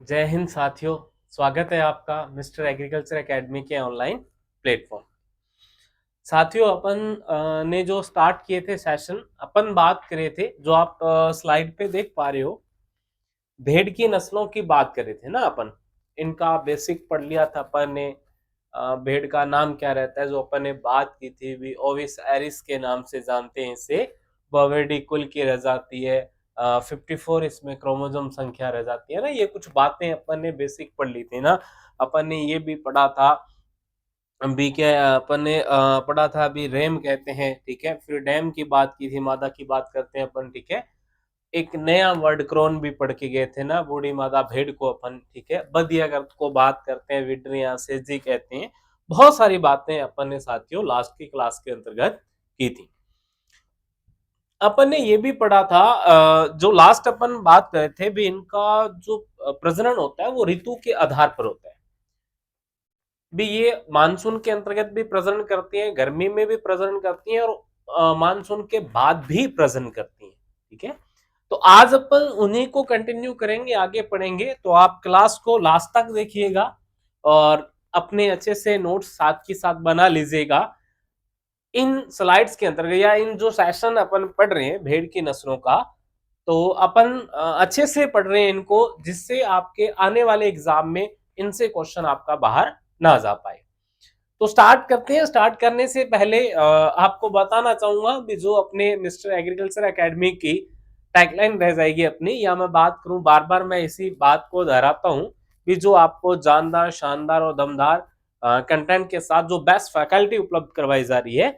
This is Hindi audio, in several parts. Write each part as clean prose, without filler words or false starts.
जय हिंद साथियों। स्वागत है आपका मिस्टर एग्रीकल्चर एकेडमी के ऑनलाइन प्लेटफॉर्म। साथियों, अपन ने जो स्टार्ट किए थे सेशन, अपन बात करे थे, जो आप स्लाइड पे देख पा रहे हो, भेड़ की नस्लों की बात करे थे ना अपन। इनका बेसिक पढ़ लिया था अपन ने। भेड़ का नाम क्या रहता है, जो अपन ने बात की थी भी ओविस एरिस के नाम से जानते हैं इसे। बर्वेडी कुल की रह जाती है। 54 इसमें क्रोमोसोम संख्या रह जाती है ना। ये कुछ बातें अपन ने बेसिक पढ़ ली थी ना। अपन ने ये भी पढ़ा था अभी क्या, अपन ने पढ़ा था अभी रेम कहते हैं, ठीक है। फिर डैम की बात की थी, मादा की बात करते हैं अपन, ठीक है। एक नया वर्ड क्रोन भी पढ़ के गए थे ना, बूढ़ी मादा भेड़ को अपन, ठीक है। बदियागत को बात करते हैं, विड्रिया सेजी कहते हैं। बहुत सारी बातें अपन ने साथियों लास्ट की क्लास के अंतर्गत की थी। अपन ने ये भी पढ़ा था, जो लास्ट अपन बात कर रहे थे भी, इनका जो प्रजनन होता है वो ऋतु के आधार पर होता है भी। ये मानसून के अंतर्गत भी प्रजनन करती हैं, गर्मी में भी प्रजनन करती हैं, और मानसून के बाद भी प्रजनन करती हैं, ठीक है। तो आज अपन उन्हीं को कंटिन्यू करेंगे, आगे पढ़ेंगे। तो आप क्लास को लास्ट तक देखिएगा और अपने अच्छे से नोट्स साथ के साथ बना लीजिएगा। इन स्लाइड्स के अंतर्गत या इन जो सेशन अपन पढ़ रहे हैं भेड़ की नस्लों का, तो अपन अच्छे से पढ़ रहे हैं इनको, जिससे आपके आने वाले एग्जाम में इनसे क्वेश्चन आपका बाहर ना जा पाए। तो स्टार्ट करते हैं। स्टार्ट करने से पहले आपको बताना चाहूंगा भी, जो अपने मिस्टर एग्रीकल्चर एकेडमी की टैगलाइन रह जाएगी अपनी, या मैं बात करूं, बार बार मैं इसी बात को दोहराता हूं कि जो आपको जानदार, शानदार और दमदार कंटेंट के साथ जो बेस्ट फैकल्टी उपलब्ध करवाई जा रही है,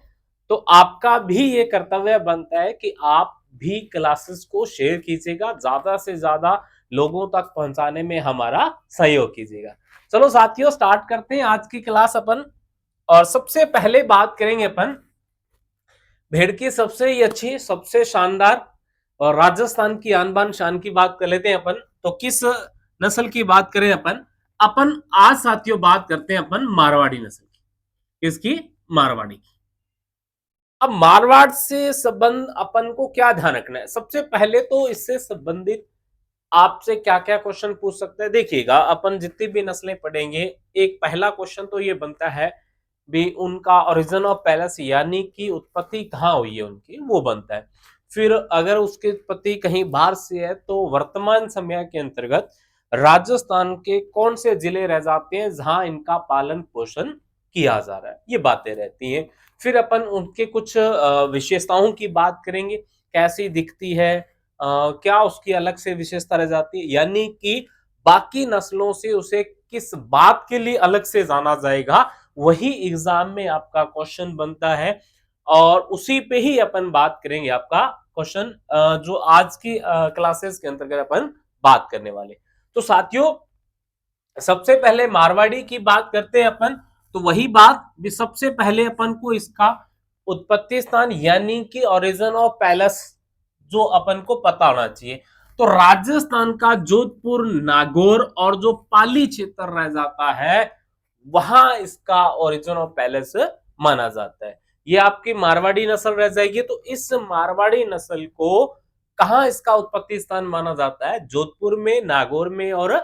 तो आपका भी ये कर्तव्य बनता है कि आप भी क्लासेस को शेयर कीजिएगा, ज्यादा से ज्यादा लोगों तक पहुंचाने में हमारा सहयोग कीजिएगा। चलो साथियों, स्टार्ट करते हैं आज की क्लास अपन। और सबसे पहले बात करेंगे अपन भेड़ की सबसे ही अच्छी, सबसे शानदार और राजस्थान की आन बान शान की बात कर लेते हैं अपन। तो किस नस्ल की बात करें अपन? अपन आज साथियों बात करते हैं अपन मारवाड़ी नस्ल की। इसकी मारवाड़ी की। अब मारवाड़ से संबंध अपन को क्या ध्यान रखना है? सबसे पहले तो इससे संबंधित आपसे क्या क्या क्वेश्चन पूछ सकते हैं, देखिएगा। अपन जितनी भी नस्लें पढ़ेंगे, एक पहला क्वेश्चन तो ये बनता है भी, उनका ओरिजिन ऑफ पैलेस यानी कि उत्पत्ति कहाँ हुई है उनकी, वो बनता है। फिर अगर उसकी उत्पत्ति कहीं बाहर से है, तो वर्तमान समय के अंतर्गत राजस्थान के कौन से जिले रह जाते हैं जहां इनका पालन पोषण किया जा रहा है, ये बातें रहती हैं। फिर अपन उनके कुछ विशेषताओं की बात करेंगे, कैसी दिखती है, क्या उसकी अलग से विशेषता रह जाती है, यानी कि बाकी नस्लों से उसे किस बात के लिए अलग से जाना जाएगा, वही एग्जाम में आपका क्वेश्चन बनता है। और उसी पे ही अपन बात करेंगे, आपका क्वेश्चन जो आज की क्लासेस के अंतर्गत अपन बात करने वाले। तो साथियों, सबसे पहले मारवाड़ी की बात करते हैं अपन। तो वही बात भी, सबसे पहले अपन को इसका उत्पत्ति स्थान यानी कि ओरिजिन ऑफ पैलेस जो अपन को पता होना चाहिए। तो राजस्थान का जोधपुर, नागौर और जो पाली क्षेत्र रह जाता है, वहां इसका ओरिजिन ऑफ पैलेस माना जाता है। ये आपकी मारवाड़ी नस्ल रह जाएगी। तो इस मारवाड़ी नस्ल को कहां इसका उत्पत्ति स्थान माना जाता है? जोधपुर में, नागौर में और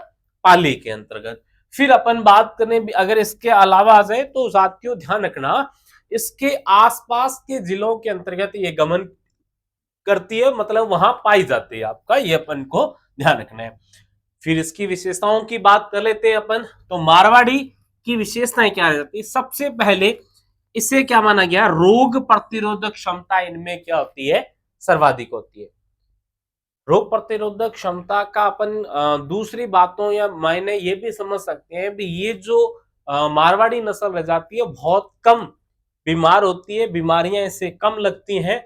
पाली के अंतर्गत। फिर अपन बात करें अगर इसके अलावा आ जाए, तो साथियों ध्यान रखना, इसके आसपास के जिलों के अंतर्गत ये गमन करती है, मतलब वहां पाई जाती है आपका, ये अपन को ध्यान रखना है। फिर इसकी विशेषताओं की बात कर लेते हैं अपन। तो मारवाड़ी की विशेषताएं क्या रहती है? सबसे पहले इसे क्या माना गया? रोग प्रतिरोधक क्षमता इनमें क्या होती है? सर्वाधिक होती है। रोग प्रतिरोधक क्षमता का अपन दूसरी बातों या मायने ये भी समझ सकते हैं भी, ये जो मारवाड़ी नस्ल रह जाती है बहुत कम बीमार होती है, बीमारियां इससे कम लगती हैं।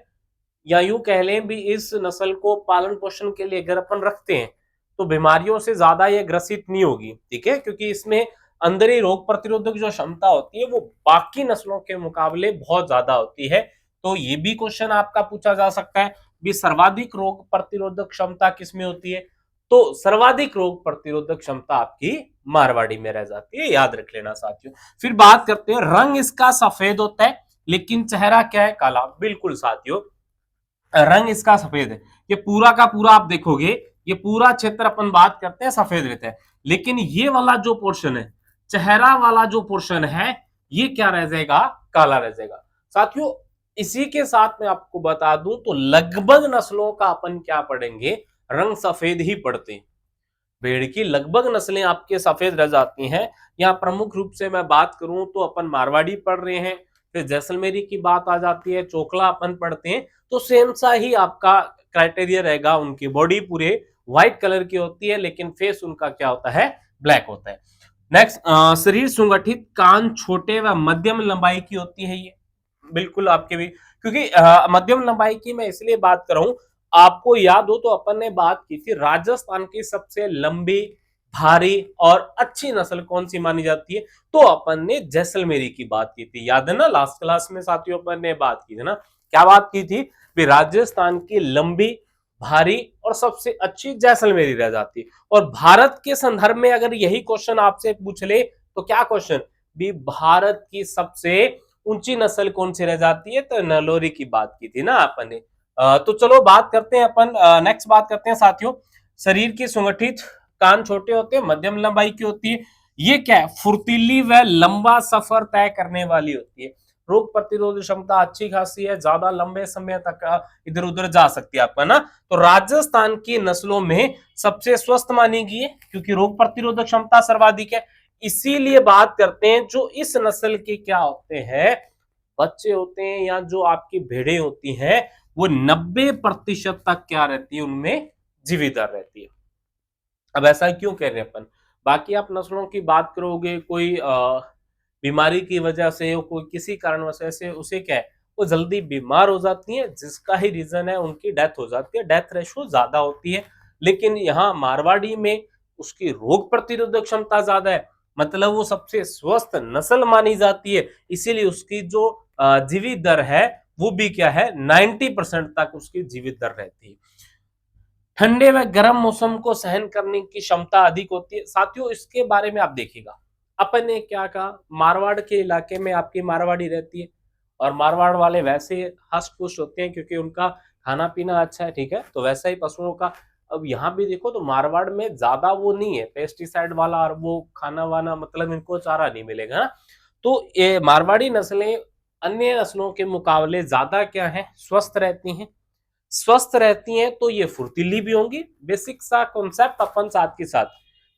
या यूं कह लें भी, इस नस्ल को पालन पोषण के लिए अगर अपन रखते हैं, तो बीमारियों से ज्यादा ये ग्रसित नहीं होगी, ठीक है, क्योंकि इसमें अंदर रोग प्रतिरोधक जो क्षमता होती है वो बाकी नस्लों के मुकाबले बहुत ज्यादा होती है। तो ये भी क्वेश्चन आपका पूछा जा सकता है भी, सर्वाधिक रोग प्रतिरोधक क्षमता किसमें होती है? तो सर्वाधिक रोग प्रतिरोधक क्षमता आपकी मारवाड़ी में रह जाती है, याद रख लेना साथियों। फिर बात करते हैं, रंग इसका सफेद होता है, लेकिन चेहरा क्या है? काला। बिल्कुल साथियों, रंग इसका सफेद है। ये पूरा का पूरा आप देखोगे ये पूरा क्षेत्र अपन बात करते हैं सफेद रहता है, लेकिन ये वाला जो पोर्शन है, चेहरा वाला जो पोर्शन है, ये क्या रह जाएगा, काला रह जाएगा। साथियों इसी के साथ मैं आपको बता दूं तो लगभग नस्लों का अपन क्या पढ़ेंगे, रंग सफेद ही पढ़ते हैं। भेड़ की लगभग नस्लें आपके सफेद रह जाती हैं। यहाँ प्रमुख रूप से मैं बात करूं तो अपन मारवाड़ी पढ़ रहे हैं, फिर जैसलमेरी की बात आ जाती है, चोकला अपन पढ़ते हैं, तो सेम सा ही आपका क्राइटेरिया रहेगा। उनकी बॉडी पूरे व्हाइट कलर की होती है, लेकिन फेस उनका क्या होता है, ब्लैक होता है। नेक्स्ट, शरीर सुगठित, कान छोटे व मध्यम लंबाई की होती है। ये बिल्कुल आपके भी, क्योंकि मध्यम लंबाई की मैं इसलिए बात कर रहा हूं, आपको याद हो तो अपन ने बात की थी राजस्थान की सबसे लंबी, भारी और अच्छी नस्ल कौन सी मानी जाती है, तो अपन ने जैसलमेरी की बात की थी। याद है ना, लास्ट क्लास में साथियों अपन ने बात की थी ना, क्या बात की थी, कि राजस्थान की लंबी, भारी और सबसे अच्छी जैसलमेरी रह जाती है। और भारत के संदर्भ में अगर यही क्वेश्चन आपसे पूछ ले तो क्या क्वेश्चन भी, भारत की सबसे ऊंची नस्ल कौन सी रह जाती है, तो नलोरी की बात की थी ना अपन ने। तो चलो बात करते हैं अपन, नेक्स्ट बात करते हैं साथियों, शरीर की सुगठित, कान छोटे होते हैं, मध्यम लंबाई की होती है। ये क्या है, फुर्तीली व लंबा सफर तय करने वाली होती है। रोग प्रतिरोध क्षमता अच्छी खासी है, ज्यादा लंबे समय तक इधर उधर जा सकती है आपका ना। तो राजस्थान की नस्लों में सबसे स्वस्थ मानी गई है, क्योंकि रोग प्रतिरोधक क्षमता सर्वाधिक है। इसीलिए बात करते हैं जो इस नस्ल के क्या होते हैं, बच्चे होते हैं या जो आपकी भेड़ें होती हैं, वो 90% तक क्या रहती है, उनमें जीवित रहती है। अब ऐसा क्यों कह रहे हैं अपन, बाकी आप नस्लों की बात करोगे, कोई बीमारी की वजह से, कोई किसी कारणवश ऐसे उसे क्या है, वो जल्दी बीमार हो जाती है, जिसका ही रीजन है उनकी डेथ हो जाती है, डेथ रेशो ज्यादा होती है। लेकिन यहाँ मारवाड़ी में उसकी रोग प्रतिरोधक क्षमता ज्यादा है, मतलब वो सबसे स्वस्थ नस्ल मानी जाती है, इसीलिए उसकी जो जीवित दर है वो भी क्या है, 90% तक उसकी जीवित दर रहती है। ठंडे व गर्म मौसम को सहन करने की क्षमता अधिक होती है। साथियों इसके बारे में आप देखिएगा, अपन ने क्या कहा, मारवाड़ के इलाके में आपकी मारवाड़ी रहती है, और मारवाड़ वाले वैसे हष्ट पुष्ट होते हैं क्योंकि उनका खाना पीना अच्छा है, ठीक है, तो वैसा ही पशुओं का। अब यहाँ भी देखो तो मारवाड़ में ज्यादा वो नहीं है पेस्टिसाइड वाला, और वो खाना वाना, मतलब इनको चारा नहीं मिलेगा ना। तो ये मारवाड़ी नस्लें अन्य नस्लों के मुकाबले ज्यादा क्या है, स्वस्थ रहती हैं। स्वस्थ रहती हैं तो ये फुर्तीली भी होंगी। बेसिक सा कॉन्सेप्ट अपन साथ के साथ,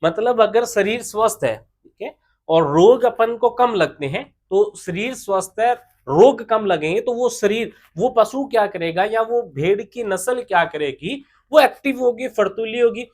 मतलब अगर शरीर स्वस्थ है, ठीक है, और रोग अपन को कम लगते हैं, तो शरीर स्वस्थ है, रोग कम लगेंगे, तो वो शरीर, वो पशु क्या करेगा, या वो भेड़ की नस्ल क्या करेगी, वो एक्टिव होगी, फुर्तीली होगी।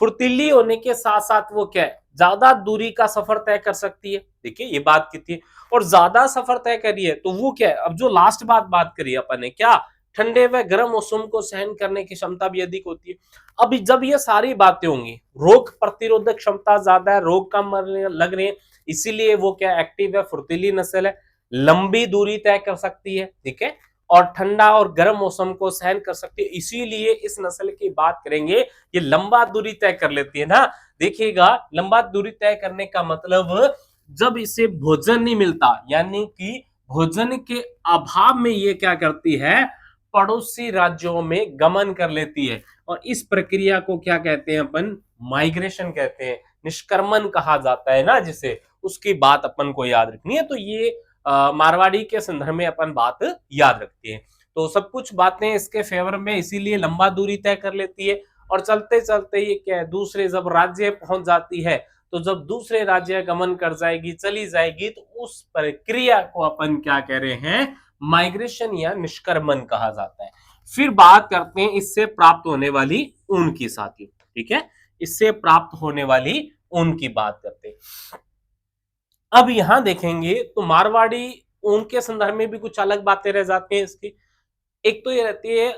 फुर्तीली होने के साथ साथ वो क्या है, ज्यादा दूरी का सफर तय कर सकती है। देखिए ये बात की थी, और ज्यादा सफर तय करी है तो वो क्या है, अब जो लास्ट बात करी अपन ने, क्या, ठंडे व गर्म मौसम को सहन करने की क्षमता भी अधिक होती है। अब जब ये सारी बातें होंगी, रोग प्रतिरोधक क्षमता ज्यादा है, रोग कम लग रहे हैं, इसीलिए वो क्या एक्टिव है, फुर्तीली नस्ल है, लंबी दूरी तय कर सकती है, ठीक है, और ठंडा और गर्म मौसम को सहन कर सकती है, इसीलिए इस नस्ल की बात करेंगे, ये लंबा दूरी तय कर लेती है ना। देखिएगा लंबा दूरी तय करने का मतलब, जब इसे भोजन नहीं मिलता, यानी कि भोजन के अभाव में ये क्या करती है, पड़ोसी राज्यों में गमन कर लेती है, और इस प्रक्रिया को क्या कहते हैं अपन, माइग्रेशन कहते हैं, निष्क्रमण कहा जाता है ना, जिसे, उसकी बात अपन को याद रखनी है। तो ये मारवाड़ी के संदर्भ में अपन बात याद रखते हैं। तो सब कुछ बातें इसके फेवर में, इसीलिए लंबा दूरी तय कर लेती है, और चलते चलते ये क्या है, दूसरे जब राज्य पहुंच जाती है, तो जब दूसरे राज्य गमन कर जाएगी, चली जाएगी, तो उस प्रक्रिया को अपन क्या कह रहे हैं, माइग्रेशन या निष्क्रमण कहा जाता है। फिर बात करते हैं इससे प्राप्त होने वाली ऊन की, साथियों, ठीक है, इससे प्राप्त होने वाली ऊन की बात करते हैं। अब यहां देखेंगे तो मारवाड़ी ऊन के संदर्भ में भी कुछ अलग बातें रह जाती हैं इसकी। एक तो ये रहती है,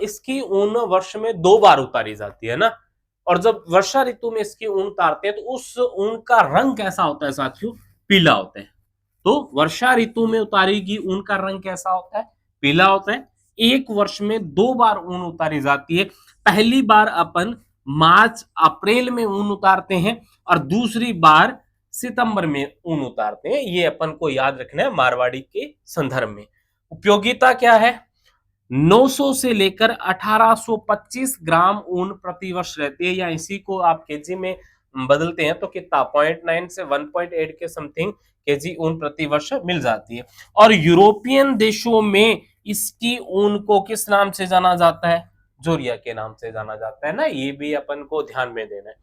इसकी ऊन वर्ष में 2 बार उतारी जाती है ना, और जब वर्षा ऋतु में इसकी ऊन उतारते हैं तो उस ऊन का रंग कैसा होता है साथियों, पीला होता है। तो वर्षा ऋतु में उतारी गई ऊन का रंग कैसा होता है, पीला होता है। एक वर्ष में 2 बार ऊन उतारी जाती है। पहली बार अपन मार्च अप्रैल में ऊन उतारते हैं, और दूसरी बार सितंबर में ऊन उतारते हैं। ये अपन को याद रखना है मारवाड़ी के संदर्भ में। उपयोगिता क्या है, 900 से लेकर 1825 ग्राम ऊन प्रति वर्ष रहती है, या इसी को आप केजी में बदलते हैं तो कितना 0.9 से 1.8 के समथिंग केजी ऊन प्रति वर्ष मिल जाती है। और यूरोपियन देशों में इसकी ऊन को किस नाम से जाना जाता है? जोरिया के नाम से जाना जाता है ना, ये भी अपन को ध्यान में देना है।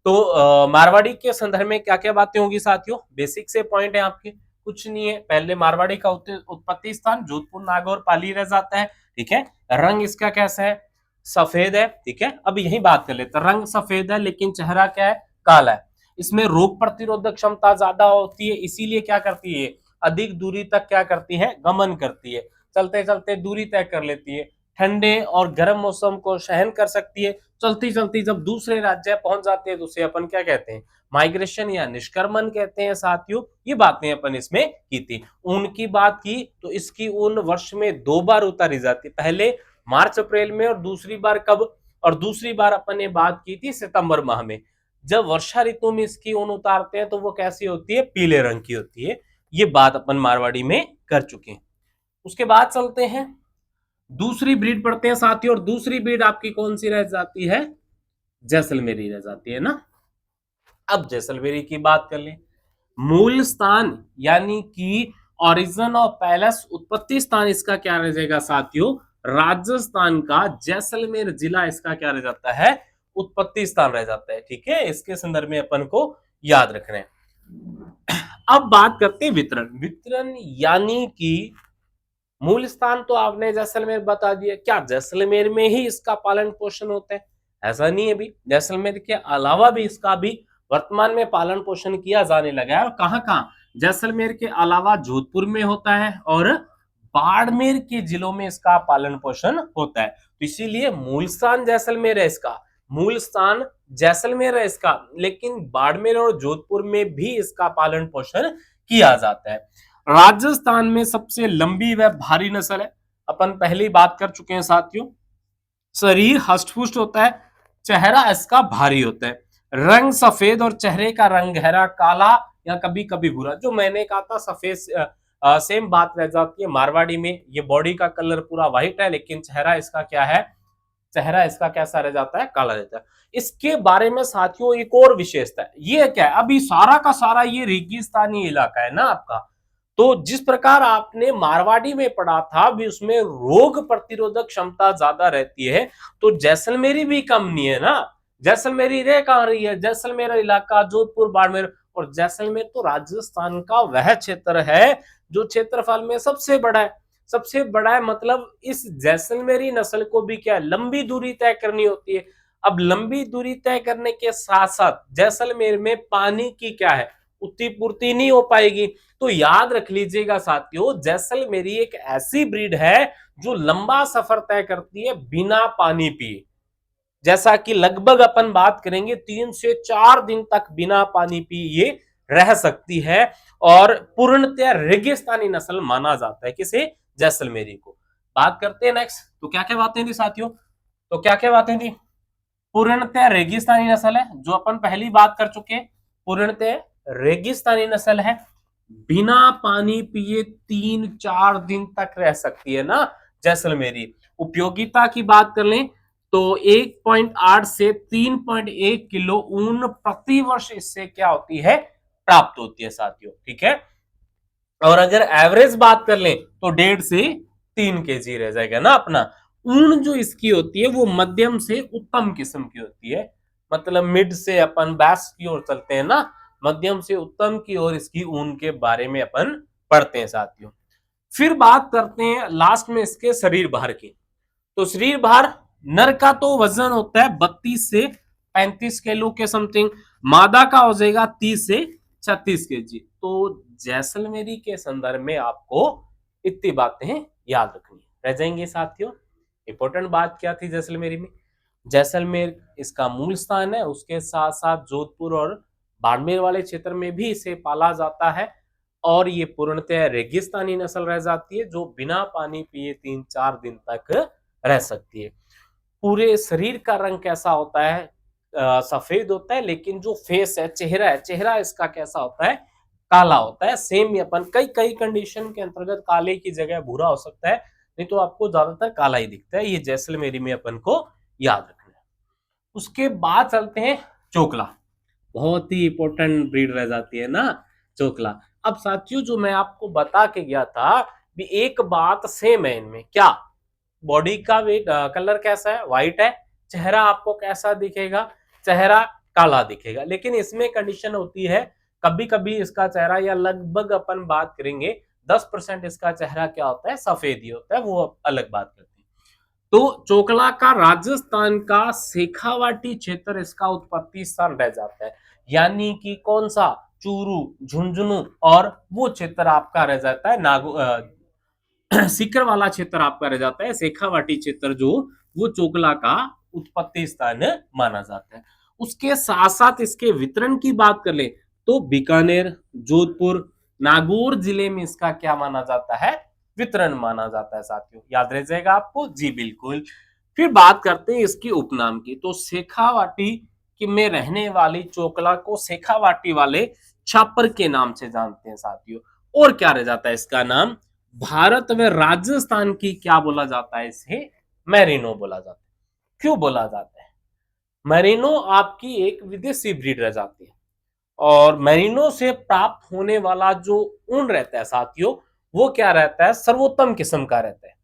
तो मारवाड़ी के संदर्भ में क्या क्या बातें होगी साथियों? बेसिक से पॉइंट है आपके, कुछ नहीं है। पहले मारवाड़ी का उत्पत्ति स्थान जोधपुर, नागौर, पाली रह जाता है, ठीक है। रंग इसका कैसा है? सफेद है, ठीक है। अब यही बात कर लेते हैं, रंग सफेद है लेकिन चेहरा क्या है? काला है। इसमें रोग प्रतिरोधक क्षमता ज्यादा होती है, इसीलिए क्या करती है? अधिक दूरी तक क्या करती है? गमन करती है, चलते चलते दूरी तय कर लेती है। ठंडे और गर्म मौसम को सहन कर सकती है। चलती चलती जब दूसरे राज्य पहुंच जाते हैं तो उसे अपन क्या कहते हैं? माइग्रेशन या निष्क्रमण कहते हैं साथियों। ये बातें अपन इसमें की थी। ऊन की बात की तो इसकी ऊन वर्ष में 2 बार उतारी जाती है, पहले मार्च अप्रैल में, और दूसरी बार कब? और दूसरी बार अपन ने बात की थी सितंबर माह में। जब वर्षा ऋतु में इसकी ऊन उतारते हैं तो वो कैसी होती है? पीले रंग की होती है। ये बात अपन मारवाड़ी में कर चुके हैं। उसके बाद चलते हैं, दूसरी ब्रीड पढ़ते हैं साथियों, और दूसरी ब्रीड आपकी कौन सी रह जाती है? जैसलमेरी रह जाती है ना। अब जैसलमेरी की बात कर लें। मूल स्थान यानी कि ओरिजिन ऑफ पैलेस, उत्पत्ति स्थान इसका क्या रह जाएगा साथियों? राजस्थान का जैसलमेर जिला इसका क्या रह जाता है? उत्पत्ति स्थान रह जाता है, ठीक है। इसके संदर्भ में अपन को याद रखना है। अब बात करते हैं वितरण। वितरण यानी कि मूल स्थान तो आपने जैसलमेर बता दिया, क्या जैसलमेर में ही इसका पालन पोषण होता है? ऐसा नहीं है भी, जैसलमेर के अलावा भी इसका भी वर्तमान में पालन पोषण किया जाने लगा है। और कहां कहां? जैसलमेर के अलावा जोधपुर में होता है और बाड़मेर के जिलों में इसका पालन पोषण होता है। तो इसीलिए मूल स्थान जैसलमेर है इसका, मूल स्थान जैसलमेर है इसका, लेकिन बाड़मेर और जोधपुर में भी इसका पालन पोषण किया जाता है। राजस्थान में सबसे लंबी व भारी नस्ल है, अपन पहले ही बात कर चुके हैं साथियों। शरीर हष्टपुष्ट होता है, चेहरा इसका भारी होता है, रंग सफेद और चेहरे का रंग गहरा काला या कभी कभी भूरा। जो मैंने कहा था सफेद, सेम बात रह जाती है मारवाड़ी में। ये बॉडी का कलर पूरा व्हाइट है लेकिन चेहरा इसका क्या है? चेहरा इसका कैसा रह जाता है? काला रहता है। इसके बारे में साथियों एक और विशेषता है, ये क्या है? अभी सारा का सारा ये रेगिस्तानी इलाका है ना आपका। तो जिस प्रकार आपने मारवाड़ी में पढ़ा था भी उसमें रोग प्रतिरोधक क्षमता ज्यादा रहती है, तो जैसलमेरी भी कम नहीं है ना। जैसलमेरी रह कहां रही है? जैसलमेर इलाका, जोधपुर, बाड़मेर। और जैसलमेर तो राजस्थान का वह क्षेत्र है जो क्षेत्रफल में सबसे बड़ा है। सबसे बड़ा है मतलब इस जैसलमेरी नस्ल को भी क्या है? लंबी दूरी तय करनी होती है। अब लंबी दूरी तय करने के साथ साथ जैसलमेर में पानी की क्या है? उतनी पूर्ति नहीं हो पाएगी। तो याद रख लीजिएगा साथियों, जैसलमेरी एक ऐसी ब्रीड है जो लंबा सफर तय करती है बिना पानी पिए। जैसा कि लगभग अपन बात करेंगे 3 से 4 दिन तक बिना पानी पिए ये रह सकती है, और पूर्णतः रेगिस्तानी नस्ल माना जाता है किसे? जैसलमेरी को। बात करते हैं नेक्स्ट, तो क्या क्या बातें थी साथियों? तो क्या क्या बातें थी? पूर्णतः रेगिस्तानी नस्ल है, जो अपन पहली बात कर चुके हैं। पूर्णतः रेगिस्तानी नस्ल है, बिना पानी पिए 3-4 दिन तक रह सकती है ना जैसलमेरी। उपयोगिता की बात कर लें तो 1.8 से 3.1 किलो ऊन प्रति वर्ष इससे क्या होती है? प्राप्त होती है साथियों, ठीक है। और अगर एवरेज बात कर लें तो 1.5 से 3 केजी रह जाएगा ना अपना। ऊन जो इसकी होती है वो मध्यम से उत्तम किस्म की होती है, मतलब मिड से अपन बेस्ट की ओर चलते हैं ना, मध्यम से उत्तम की ओर इसकी ऊन के बारे में अपन पढ़ते हैं साथियों। फिर बात करते हैं लास्ट में इसके शरीर भार की। तो शरीर भार नर का तो वजन होता है 32 से 35 किलो के समथिंग, मादा का हो जाएगा 30 से 36 केजी। तो जैसलमेरी के संदर्भ में आपको इतनी बातें याद रखनी रह जाएंगी साथियों। इंपॉर्टेंट बात क्या थी जैसलमेरी में? जैसलमेर इसका मूल स्थान है, उसके साथ साथ जोधपुर और बाड़मेर वाले क्षेत्र में भी इसे पाला जाता है, और ये पूर्णतः रेगिस्तानी नस्ल रह जाती है जो बिना पानी पिए 3-4 दिन तक रह सकती है। पूरे शरीर का रंग कैसा होता है? सफेद होता है, लेकिन जो फेस है, चेहरा है, चेहरा इसका कैसा होता है? काला होता है। सेम ही अपन कई कई कंडीशन के अंतर्गत काले की जगह भूरा हो सकता है, नहीं तो आपको ज्यादातर काला ही दिखता है। ये जैसलमेरी में अपन को याद रखना है। उसके बाद चलते हैं चोकला, बहुत ही इंपॉर्टेंट ब्रीड रह जाती है ना चोकला। अब साथियों जो मैं आपको बता के गया था भी एक बात सेम है इनमें, क्या बॉडी का वेट कलर कैसा है, व्हाइट है, चेहरा आपको कैसा दिखेगा, चेहरा काला दिखेगा। लेकिन इसमें कंडीशन होती है कभी कभी इसका चेहरा, या लगभग अपन बात करेंगे 10% इसका चेहरा क्या होता है, सफेद ही होता है, वो अलग बात करते हैं। तो चोकला का राजस्थान का शेखावाटी क्षेत्र इसका उत्पत्ति स्थान रह जाता है, यानी कि कौन सा, चूरू, झुंझुनू और वो क्षेत्र आपका रह जाता है सीकर वाला क्षेत्र आपका रह जाता है, शेखावाटी क्षेत्र जो वो चोकला का उत्पत्ति स्थान माना जाता है। उसके साथ साथ इसके वितरण की बात कर ले तो बीकानेर, जोधपुर, नागौर जिले में इसका क्या माना जाता है, वितरण माना जाता है। साथियों याद रह जाएगा आपको, जी बिल्कुल। फिर बात करते हैं इसकी उपनाम की, तो शेखावाटी में रहने वाली चोकला को शेखावाटी वाले छापर के नाम से जानते हैं साथियों। और क्या रह जाता है इसका नाम, भारत में राजस्थान की क्या बोला जाता है, इसे मैरिनो बोला जाता है। क्यों बोला जाता है, मैरिनो आपकी एक विदेशी ब्रीड रह जाती है, और मैरिनो से प्राप्त होने वाला जो ऊन रहता है साथियों, वो क्या रहता है, सर्वोत्तम किस्म का रहता है।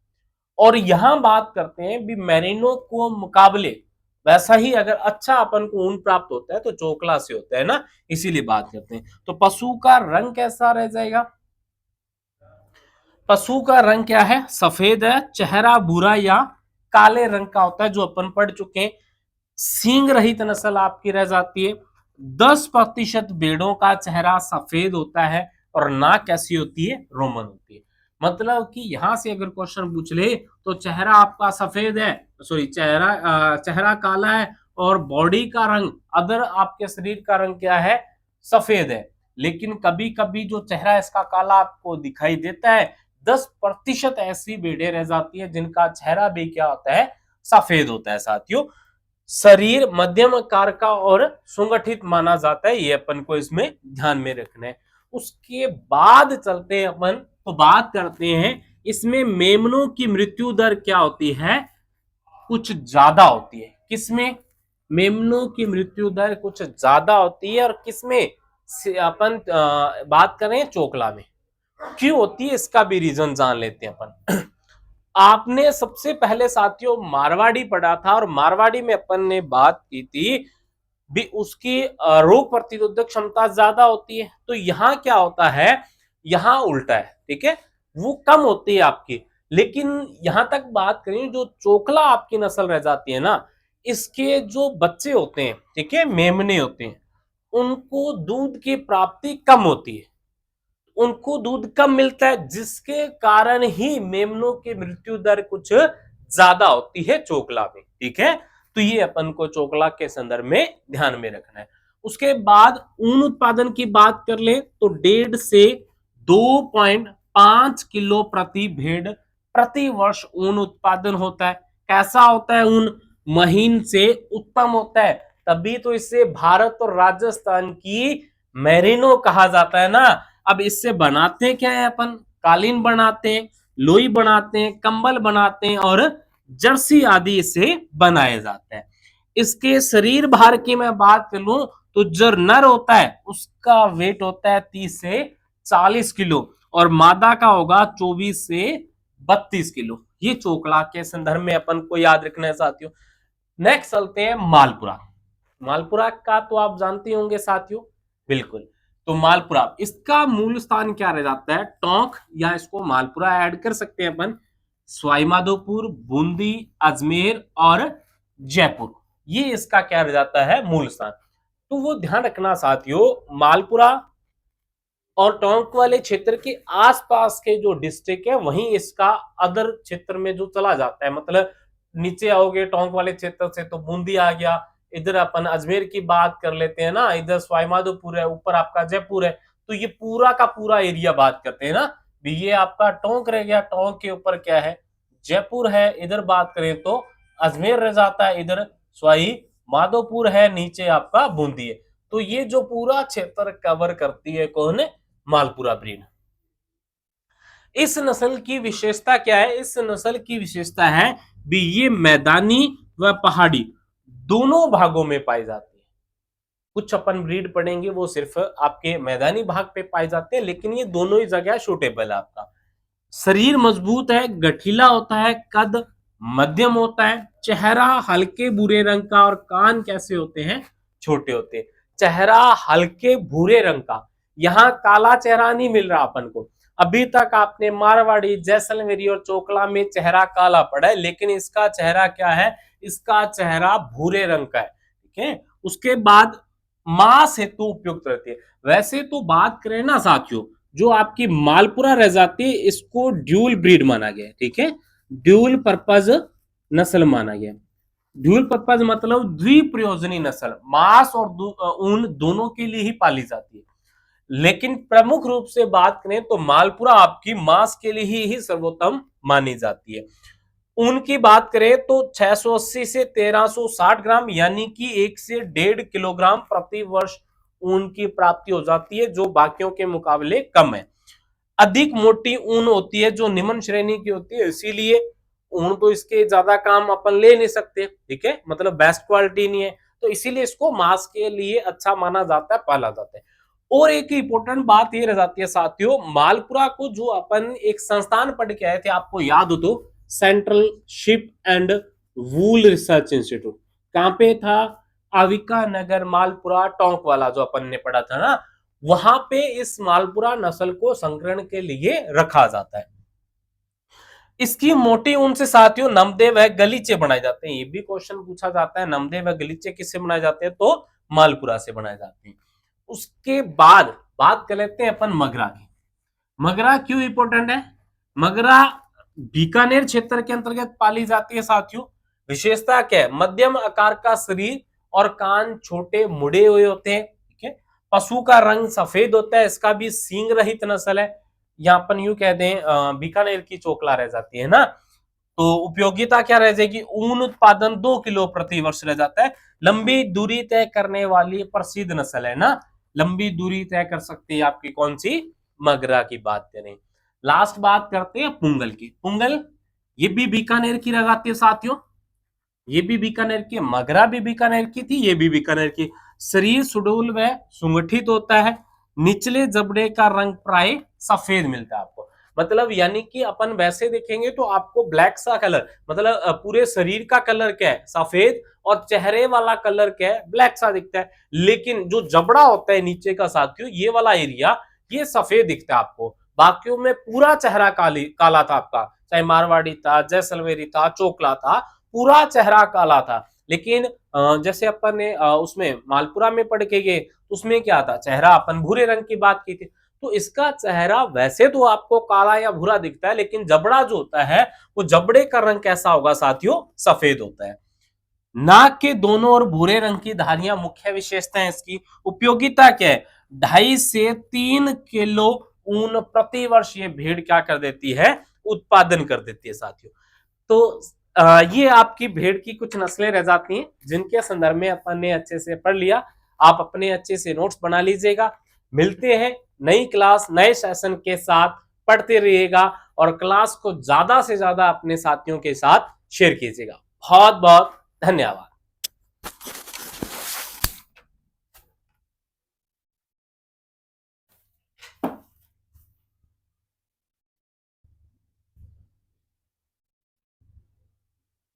और यहां बात करते हैं भी मैरिनो को मुकाबले वैसा ही अगर अच्छा अपन को ऊन प्राप्त होता है तो चोकला से होता है ना, इसीलिए बात करते हैं। तो पशु का रंग कैसा रह जाएगा, पशु का रंग क्या है, सफेद है, चेहरा भूरा या काले रंग का होता है जो अपन पढ़ चुके हैं। सींग रहित नस्ल आपकी रह जाती है। 10% भेड़ों का चेहरा सफेद होता है और नाक कैसी होती है, रोमन होती है। मतलब कि यहां से अगर क्वेश्चन पूछ ले तो चेहरा आपका सफेद है, सॉरी चेहरा काला है, और बॉडी का रंग अदर आपके शरीर का रंग क्या है, सफेद है। लेकिन कभी कभी जो चेहरा इसका काला आपको दिखाई देता है, 10% ऐसी भेड़ें रह जाती है जिनका चेहरा भी क्या होता है, सफेद होता है साथियों। शरीर मध्यम आकार का और सुगठित माना जाता है, ये अपन को इसमें ध्यान में रखना है। उसके बाद चलते हैं अपन, तो बात करते हैं इसमें मेमनों की मृत्यु दर क्या होती है, कुछ ज्यादा होती है। किसमें, मेमनों की मृत्यु दर कुछ ज्यादा होती है, और किसमें अपन बात करें चोकला में। क्यों होती है इसका भी रीजन जान लेते हैं अपन। आपने सबसे पहले साथियों मारवाड़ी पढ़ा था, और मारवाड़ी में अपन ने बात की थी भी उसकी रोग प्रतिरोधक क्षमता ज्यादा होती है। तो यहाँ क्या होता है, यहाँ उल्टा है, ठीक है, वो कम होती है आपकी। लेकिन यहां तक बात करें जो चोकला आपकी नस्ल रह जाती है ना, इसके जो बच्चे होते हैं, ठीक है, मेमने होते हैं, उनको दूध की प्राप्ति कम होती है, उनको दूध कम मिलता है, जिसके कारण ही मेमनों की मृत्यु दर कुछ ज्यादा होती है चोकला में, ठीक है। तो ये अपन को चोकला के संदर्भ में ध्यान में रखना है। उसके बाद ऊन उत्पादन की बात कर ले तो 1.5 से 2.5 किलो प्रति भेड़ प्रति वर्ष ऊन उत्पादन होता है। कैसा होता है ऊन, महीन से उत्तम होता है, तभी तो इसे भारत और राजस्थान की मैरिनो कहा जाता है ना। अब इससे बनाते क्या है अपन, कालीन बनाते हैं, लोई बनाते हैं, कंबल बनाते हैं, और जर्सी आदि इससे बनाए जाते हैं। इसके शरीर भार की मैं बात कर लूं तो जो नर होता है उसका वेट होता है 30 से 40 किलो, और मादा का होगा 24 से 32 किलो। ये चोकला के संदर्भ में अपन को याद रखना है साथियों। नेक्स्ट चलते हैं मालपुरा। मालपुरा का तो आप जानते होंगे साथियों, बिल्कुल। तो मालपुरा इसका मूल स्थान क्या रह जाता है, टोंक, या इसको मालपुरा ऐड कर सकते हैं अपन, सवाईमाधोपुर, बूंदी, अजमेर और जयपुर, ये इसका क्या रह जाता है, मूल स्थान। तो वो ध्यान रखना साथियों, मालपुरा और टोंक वाले क्षेत्र के आसपास के जो डिस्ट्रिक्ट है वहीं इसका अदर क्षेत्र में जो चला जाता है, मतलब नीचे आओगे टोंक वाले क्षेत्र से तो बूंदी आ गया, इधर अपन अजमेर की बात कर लेते हैं ना, इधर सवाईमाधोपुर है, ऊपर आपका जयपुर है। तो ये पूरा का पूरा एरिया बात करते हैं ना, भी ये आपका टोंक रह गया, टोंक के ऊपर क्या है, जयपुर है, इधर बात करें तो अजमेर रह जाता है, इधर सवाई माधोपुर है, नीचे आपका बूंदी है। तो ये जो पूरा क्षेत्र कवर करती है कौन, मालपुरा ब्रीड। इस नस्ल की विशेषता क्या है? इस नस्ल की विशेषता है भी ये मैदानी व पहाड़ी दोनों भागों में पाई जाती है। कुछ अपन ब्रीड पढ़ेंगे वो सिर्फ आपके मैदानी भाग पे पाए जाते हैं, लेकिन ये दोनों ही जगह सूटेबल है आपका। शरीर मजबूत है, गठीला होता है, कद मध्यम होता है, चेहरा हल्के भूरे रंग का और कान कैसे होते हैं? छोटे होते हैं। चेहरा हल्के भूरे रंग का, यहाँ काला चेहरा नहीं मिल रहा अपन को। अभी तक आपने मारवाड़ी, जैसलमेरी और चोकला में चेहरा काला पड़ा है, लेकिन इसका चेहरा क्या है? इसका चेहरा भूरे रंग का है। ठीक है, उसके बाद मांस हेतु उपयुक्त रहती है। वैसे तो बात करें ना साथियों, जो आपकी मालपुरा रह जाती है, इसको ड्यूल ब्रीड माना गया है। ठीक है, ड्यूल पर्पज नस्ल माना गया। ड्यूल पर्पज मतलब द्विप्रयोजनी नस्ल, मांस और ऊन दोनों के लिए ही पाली जाती है। लेकिन प्रमुख रूप से बात करें तो मालपुरा आपकी मांस के लिए ही सर्वोत्तम मानी जाती है। ऊन की बात करें तो 680 से 1360 ग्राम यानी कि 1 से 1.5 किलोग्राम प्रति वर्ष ऊन की प्राप्ति हो जाती है, जो बाकियों के मुकाबले कम है। अधिक मोटी ऊन होती है जो निम्न श्रेणी की होती है, इसीलिए ऊन तो इसके ज्यादा काम अपन ले नहीं सकते। ठीक है, मतलब बेस्ट क्वालिटी नहीं है, तो इसीलिए इसको मांस के लिए अच्छा माना जाता है, पाला जाता है। और एक इंपॉर्टेंट बात ये रह जाती है साथियों, मालपुरा को जो अपन एक संस्थान पढ़ के आए थे, आपको याद हो तो, central ship and wool research institute, कहां पे था? आविका नगर मालपुरा टोंक वाला, जो अपन ने पढ़ा था ना, वहां पे इस मालपुरा नस्ल को संकरण के लिए रखा जाता है। इसकी मोटी ऊन से साथियों नमदे व गलीचे बनाए जाते हैं। ये भी क्वेश्चन पूछा जाता है, नमदे व गलीचे किससे बनाए जाते हैं? तो मालपुरा से बनाए जाते हैं। उसके बाद बात कर लेते हैं अपन मगरा की। मगरा क्यों इंपॉर्टेंट है? मगरा बीकानेर क्षेत्र के अंतर्गत पाली जाती है साथियों। विशेषता क्या है? मध्यम आकार का शरीर और कान छोटे मुड़े हुए होते हैं। ठीक है, पशु का रंग सफेद होता है, इसका भी सींग रहित नस्ल है। या अपन यूं कह दें बीकानेर की चोकला रह जाती है ना। तो उपयोगिता क्या रह जाएगी? ऊन उत्पादन 2 किलो प्रति वर्ष रह जाता है। लंबी दूरी तय करने वाली प्रसिद्ध नस्ल है ना, लंबी दूरी तय कर सकती है आपकी कौन सी? मगरा की बात करें। लास्ट बात करते हैं पुंगल की। पुंगल ये भी बीकानेर की रह जाती है साथियों, ये भी बीकानेर की, मगरा भी बीकानेर की थी, ये भी बीकानेर की। शरीर सुडौल व सुगठित होता है, निचले जबड़े का रंग प्राय सफेद मिलता है आपको। मतलब यानी कि अपन वैसे देखेंगे तो आपको ब्लैक सा कलर, मतलब पूरे शरीर का कलर क्या है? सफेद, और चेहरे वाला कलर क्या है? ब्लैक सा दिखता है। लेकिन जो जबड़ा होता है नीचे का साथियों, ये वाला एरिया, ये सफेद दिखता है आपको। बाकियों में पूरा चेहरा काला था आपका, चाहे मारवाड़ी था, जैसलमेरी था, चोकला था, पूरा चेहरा काला था। लेकिन जैसे अपन ने उसमें मालपुरा में पढ़ के गए, उसमें क्या था? चेहरा अपन भूरे रंग की बात की थी, तो इसका चेहरा वैसे तो आपको काला या भूरा दिखता है, लेकिन जबड़ा जो होता है, वो जबड़े का रंग कैसा होगा साथियों? सफेद होता है। नाक के दोनों ओर भूरे रंग की धारियां मुख्य विशेषता है इसकी। उपयोगिता क्या है? 2.5 से 3 किलो ऊन प्रति वर्ष ये भेड़ क्या कर देती है? उत्पादन कर देती है साथियों। तो ये आपकी भेड़ की कुछ नस्लें रह जाती हैं, जिनके संदर्भ में अपन ने अच्छे से पढ़ लिया। आप अपने अच्छे से नोट्स बना लीजिएगा। मिलते हैं नई क्लास, नए सेशन के साथ। पढ़ते रहिएगा और क्लास को ज्यादा से ज्यादा अपने साथियों के साथ शेयर कीजिएगा। बहुत बहुत धन्यवाद।